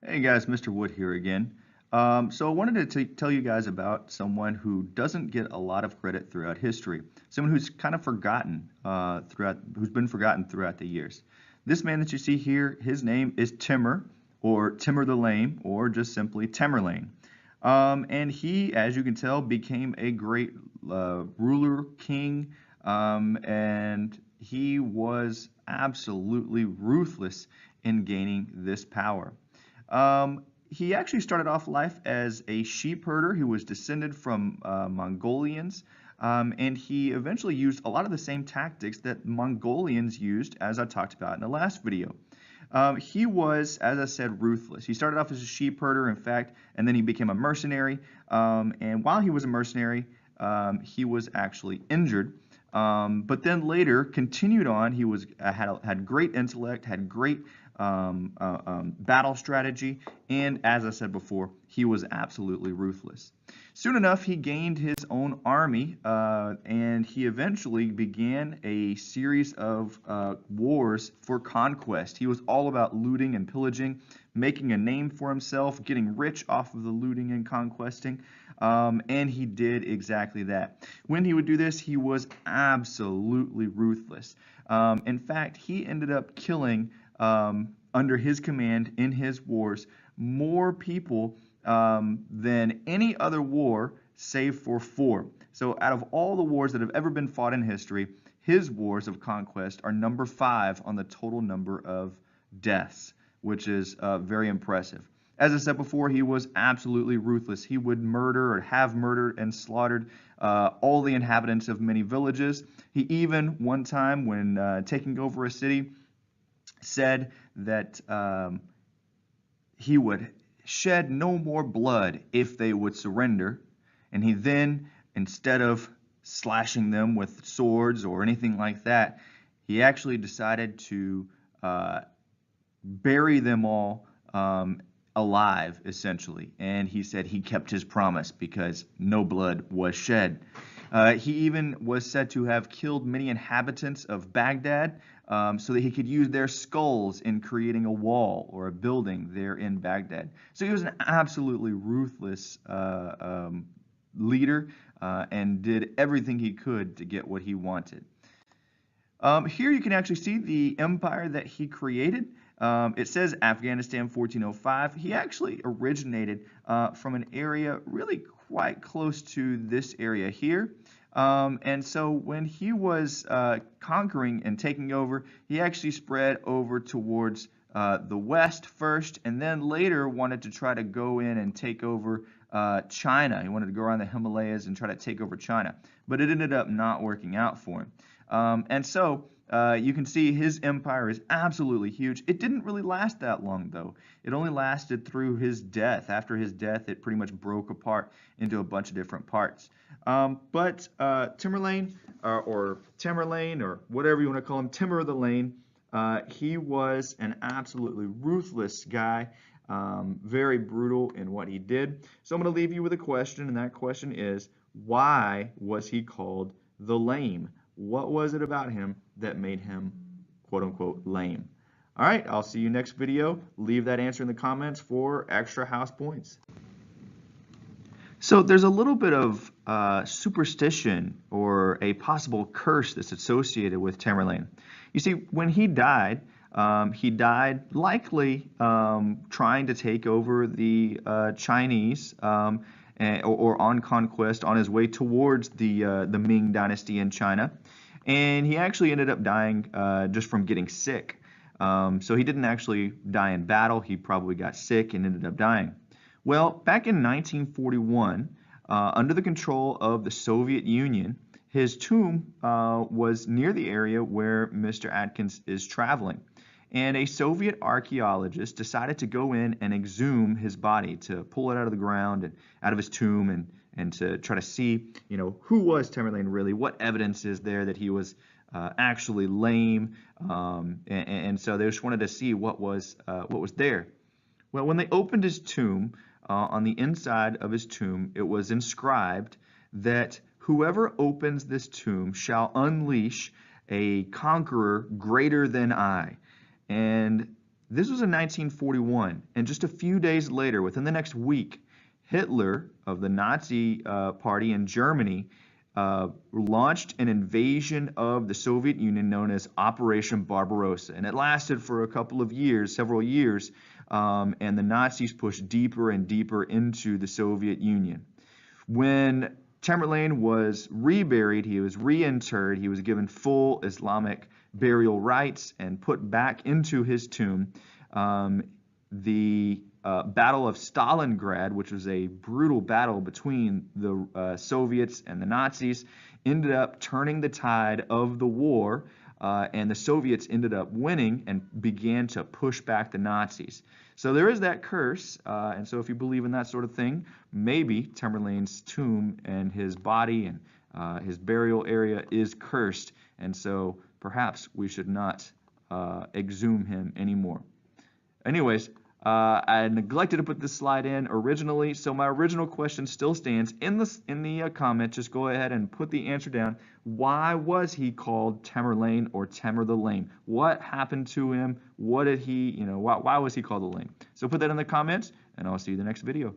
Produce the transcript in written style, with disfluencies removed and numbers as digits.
Hey guys, Mr. Wood here again. So I wanted to tell you guys about someone who doesn't get a lot of credit throughout history. Someone who's kind of forgotten who's been forgotten throughout the years. This man that you see here, his name is Timur, or Timur the Lame, or just simply Tamerlane. And he, as you can tell, became a great ruler, king, and he was absolutely ruthless in gaining this power. He actually started off life as a sheep herder who was descended from Mongolians, and he eventually used a lot of the same tactics that Mongolians used, as I talked about in the last video. He was, as I said, ruthless. He started off as a sheep herder, in fact, and then he became a mercenary. And while he was a mercenary, he was actually injured. But then later continued on. He was had great intellect, had great battle strategy, and as I said before, he was absolutely ruthless. Soon enough, he gained his own army, and he eventually began a series of wars for conquest. He was all about looting and pillaging, making a name for himself, getting rich off of the looting and conquesting, and he did exactly that. When he would do this, he was absolutely ruthless. In fact, he ended up killing, under his command in his wars, more people than any other war save for four. So out of all the wars that have ever been fought in history, his wars of conquest are number 5 on the total number of deaths, which is very impressive. As I said before, he was absolutely ruthless. He would murder or have murdered and slaughtered all the inhabitants of many villages. He even, one time when taking over a city, said that he would shed no more blood if they would surrender. And he then, instead of slashing them with swords or anything like that, he actually decided to bury them all alive, essentially. And he said he kept his promise because no blood was shed. He even was said to have killed many inhabitants of Baghdad so that he could use their skulls in creating a wall or a building there in Baghdad. So he was an absolutely ruthless leader and did everything he could to get what he wanted. Here you can actually see the empire that he created. It says Afghanistan 1405. He actually originated from an area really quite close to this area here. And so when he was conquering and taking over, he actually spread over towards the west first, and then later wanted to try to go in and take over China. He wanted to go around the Himalayas and try to take over China, but it ended up not working out for him. And so you can see his empire is absolutely huge. It didn't really last that long, though. It only lasted through his death. After his death, it pretty much broke apart into a bunch of different parts. But Tamerlane, or Tamerlane, or whatever you want to call him, Timur the Lane, he was an absolutely ruthless guy, very brutal in what he did. So I'm going to leave you with a question, and that question is, why was he called the Lame? What was it about him that made him, quote unquote, lame? All right, I'll see you next video. Leave that answer in the comments for extra house points. So there's a little bit of superstition or a possible curse that's associated with Tamerlane. You see, when he died likely trying to take over the Chinese or on conquest on his way towards the Ming dynasty in China. And he actually ended up dying just from getting sick. So he didn't actually die in battle. He probably got sick and ended up dying. Well, back in 1941, under the control of the Soviet Union, his tomb was near the area where Mr. Atkins is traveling. And a Soviet archaeologist decided to go in and exhume his body, to pull it out of the ground and out of his tomb, and to try to see, who was Tamerlane really? What evidence is there that he was actually lame? And so they just wanted to see what was there. Well, when they opened his tomb, on the inside of his tomb, it was inscribed that whoever opens this tomb shall unleash a conqueror greater than I. And This was in 1941, and just a few days later, within the next week, Hitler of the Nazi Party in Germany launched an invasion of the Soviet Union known as Operation Barbarossa. And it lasted for a couple of years, several years, and the Nazis pushed deeper and deeper into the Soviet Union. When Tamerlane was reburied, he was reinterred, he was given full Islamic burial rites and put back into his tomb. The Battle of Stalingrad, which was a brutal battle between the Soviets and the Nazis, ended up turning the tide of the war, and the Soviets ended up winning and began to push back the Nazis. So there is that curse, and so if you believe in that sort of thing, maybe Tamerlane's tomb and his body and his burial area is cursed, and so perhaps we should not exhume him anymore. Anyways, I neglected to put this slide in originally, so my original question still stands. In the comment, just go ahead and put the answer down. Why was he called Tamerlane or Tamer the Lame? What happened to him? What did he, why was he called the Lame? So put that in the comments, and I'll see you in the next video.